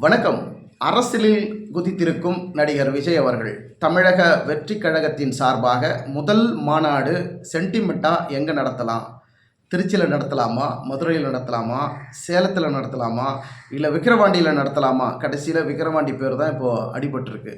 வணக்கம். அரசியலில் குதித்திருக்கும் நடிகர் விஜய் அவர்கள் தமிழக வெற்றி கழகத்தின் சார்பாக முதல் மாநாடு சென்டிமெண்ட்டாக எங்கே நடத்தலாம்? திருச்சியில் நடத்தலாமா, மதுரையில் நடத்தலாமா, சேலத்தில் நடத்தலாமா, இல்லை விக்கிரவாண்டியில் நடத்தலாமா? கடைசியில் விக்கிரவாண்டி பேர் தான் இப்போது அடிபட்டிருக்கு.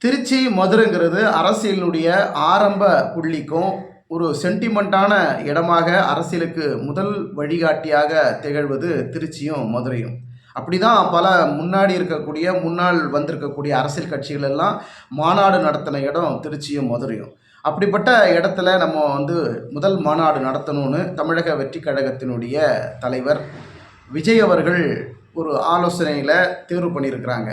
திருச்சி மதுரைங்கிறது அரசியலினுடைய ஆரம்ப புள்ளிக்கும் ஒரு சென்டிமெண்ட்டான இடமாக அரசியலுக்கு முதல் வழிகாட்டியாக திகழ்வது திருச்சியும் மதுரையும். அப்படி தான் பல முன்னால் வந்திருக்கக்கூடிய அரசியல் கட்சிகள் எல்லாம் மாநாடு நடத்தின இடம் திருச்சியும் மதுரையும். அப்படிப்பட்ட இடத்துல நம்ம முதல் மாநாடு நடத்தணும்னு தமிழக வெற்றி கழகத்தினுடைய தலைவர் விஜய் அவர்கள் ஒரு ஆலோசனையில் தேர்வு பண்ணியிருக்கிறாங்க.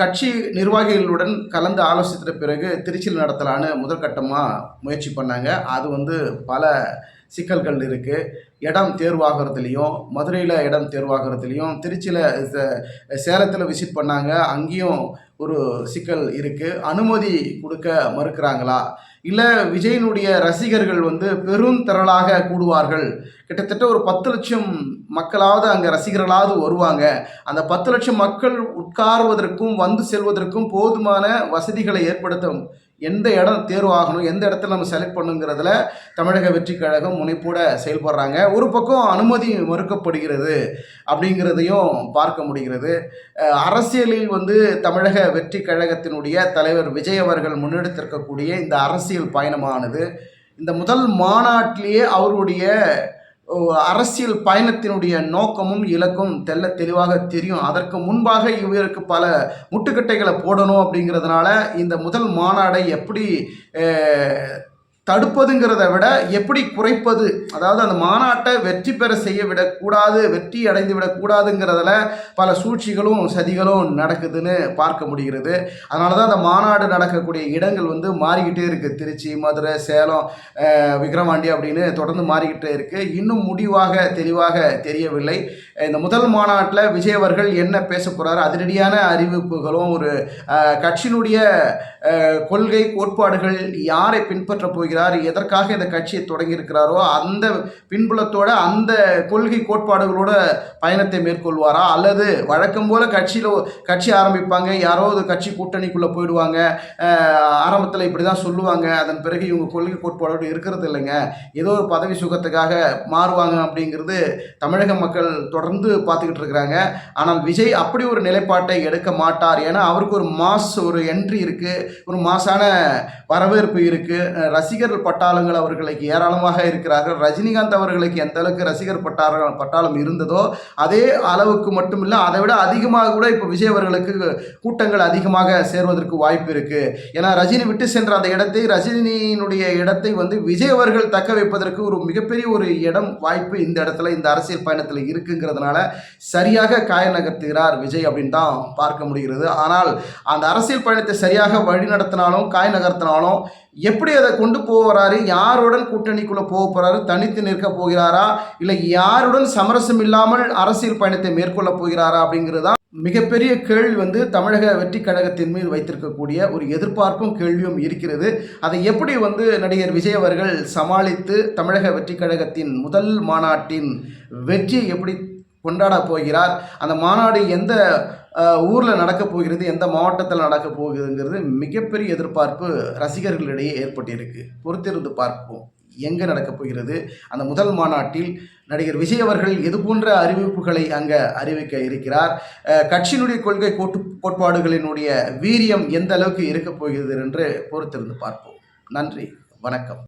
கட்சி நிர்வாகிகளுடன் கலந்து ஆலோசித்த பிறகு திருச்சியில் நடத்தலான்னு முதற்கட்டமாக முயற்சி பண்ணாங்க. அது பல சிக்கல்கள் இருக்குது. இடம் தேர்வாகிறதுலையும், மதுரையில் இடம் தேர்வாகிறதுலையும், திருச்சியில் சேலத்தில் விசிட் பண்ணாங்க, அங்கேயும் ஒரு சிக்கல் இருக்குது. அனுமதி கொடுக்க மறுக்கிறாங்களா, இல்லை விஜயினுடைய ரசிகர்கள் பெரும் திரளாக கூடுவார்கள், கிட்டத்தட்ட ஒரு 10 லட்சம் மக்களாவது அங்கே ரசிகர்களாவது வருவாங்க, அந்த 10 லட்சம் மக்கள் உட்காருவதற்கும் வந்து செல்வதற்கும் போதுமான வசதிகளை ஏற்படுத்த எந்த இடம் தேர்வாகணும், எந்த இடத்துல நம்ம செலக்ட் பண்ணுங்கிறதுல தமிழக வெற்றி கழகம் முனைப்போட செயல்படுறாங்க. ஒரு பக்கம் அனுமதி மறுக்கப்படுகிறது அப்படிங்கிறதையும் பார்க்க முடிகிறது. அரசியலில் தமிழக வெற்றி கழகத்தினுடைய தலைவர் விஜய் அவர்கள் முன்னெடுத்திருக்கக்கூடிய இந்த அரசியல் பயணமானது இந்த முதல் மாநாட்டிலேயே அவருடைய அரசியல் பயணத்தினுடைய நோக்கமும் இலக்கும் தெளிவாக தெரியும். அதற்கு முன்பாக இவருக்கு பல முட்டுக்கட்டைகளை போடணும் அப்படிங்கிறதுனால இந்த முதல் மாநாடை எப்படி தடுப்பதுங்கிறத விட எப்படி குறைப்பது, அதாவது அந்த மாநாட்டை வெற்றி பெற செய்ய விடக்கூடாது, வெற்றி அடைந்து விடக்கூடாதுங்கிறதுல பல சூழ்ச்சிகளும் சதிகளும் நடக்குதுன்னு பார்க்க முடிகிறது. அதனால தான் அந்த மாநாடு நடக்கக்கூடிய இடங்கள் மாறிக்கிட்டே இருக்குது. திருச்சி, மதுரை, சேலம், விக்கிரவாண்டி அப்படின்னு தொடர்ந்து மாறிக்கிட்டே இருக்குது. இன்னும் முடிவாக தெளிவாக தெரியவில்லை. இந்த முதல் மாநாட்டில் விஜய் அவர்கள் என்ன பேச போகிறார், அதிரடியான அறிவிப்புகளும் ஒரு கட்சியினுடைய கொள்கை கோட்பாடுகள் யாரை பின்பற்ற போகிறார், எதற்காக இந்த கட்சியை தொடங்கியிருக்கிறாரோ அந்த பின்புலத்தோட அந்த கொள்கை கோட்பாடுகளோட பயணத்தை மேற்கொள்வாரா, அல்லது வழக்கம் போல கட்சி ஆரம்பிப்பாங்க, யாரோ ஒரு கட்சி கூட்டணிக்குள்ளே போயிடுவாங்க, ஆரம்பத்தில் இப்படி தான் சொல்லுவாங்க, அதன் பிறகு இவங்க கொள்கை கோட்பாடோடு இருக்கிறது இல்லைங்க, ஏதோ ஒரு பதவி சுகத்துக்காக மாறுவாங்க அப்படிங்கிறது தமிழக மக்கள் தொடர்ந்து பார்த்துக்கிட்டு இருக்கிறாங்க. ஆனால் விஜய் அப்படி ஒரு நிலைப்பாட்டை எடுக்க மாட்டார். ஏன்னா அவருக்கு ஒரு என்ட்ரி இருக்குது, ஒரு மாசான வரவேற்பு இருக்குது. ரசிகர் பட்டாளங்கள் அவர்களுக்கு ஏராளமாக இருக்கிறார்கள். ரஜினிகாந்த் அவர்களுக்கு எந்த அளவுக்கு ரசிகர் பட்டாளம் இருந்ததோ அதே அளவுக்கு மட்டும் இல்லை, அதை விட அதிகமாக கூட இப்போ விஜய் அவர்களுக்கு கூட்டங்கள் அதிகமாக சேர்வதற்கு வாய்ப்பு இருக்கு. ஏன்னா ரஜினி விட்டு சென்ற அந்த இடத்தை, ரஜினியினுடைய இடத்தை விஜய் அவர்கள் தக்க வைப்பதற்கு ஒரு மிகப்பெரிய ஒரு இடம் வாய்ப்பு இந்த இடத்துல, இந்த அரசியல் பயணத்தில் இருக்குங்கிறதுனால சரியாக காய நகர்த்துகிறார் விஜய் அப்படின்னு தான் பார்க்க முடிகிறது. ஆனால் அந்த அரசியல் பயணத்தை சரியாக வழி நடத்தினாலும் காய் நகர்த்தினாலும் எப்படி அதை கொண்டு போகிறாரு, யாருடன் கூட்டணிக்குள்ளே போக போகிறாரு, தனித்து நிற்க போகிறாரா, இல்லை யாருடன் சமரசம் இல்லாமல் அரசியல் பயணத்தை மேற்கொள்ள போகிறாரா அப்படிங்கிறது தான் மிகப்பெரிய கேள்வி தமிழக வெற்றி கழகத்தின் மீது வைத்திருக்கக்கூடிய ஒரு எதிர்பார்ப்பும் கேள்வியும் இருக்கிறது. அதை எப்படி நடிகர் விஜய் அவர்கள் சமாளித்து தமிழக வெற்றி கழகத்தின் முதல் மாநாட்டின் வெற்றியை எப்படி கொண்டாட போகிறார், அந்த மாநாடு எந்த ஊரில் நடக்க போகிறது, எந்த மாவட்டத்தில் நடக்க போகுதுங்கிறது மிகப்பெரிய எதிர்பார்ப்பு ரசிகர்களிடையே ஏற்பட்டிருக்கு. பொறுத்திருந்து பார்ப்போம் எங்கே நடக்கப் போகிறது. அந்த முதல் மாநாட்டில் நடிகர் விஜய் அவர்கள் எது போன்ற அறிவிப்புகளை அங்கே அறிவிக்க இருக்கிறார், கட்சியினுடைய கொள்கை கோட்பாடுகளினுடைய வீரியம் எந்த அளவுக்கு இருக்கப் போகிறது என்று பொறுத்திருந்து பார்ப்போம். நன்றி, வணக்கம்.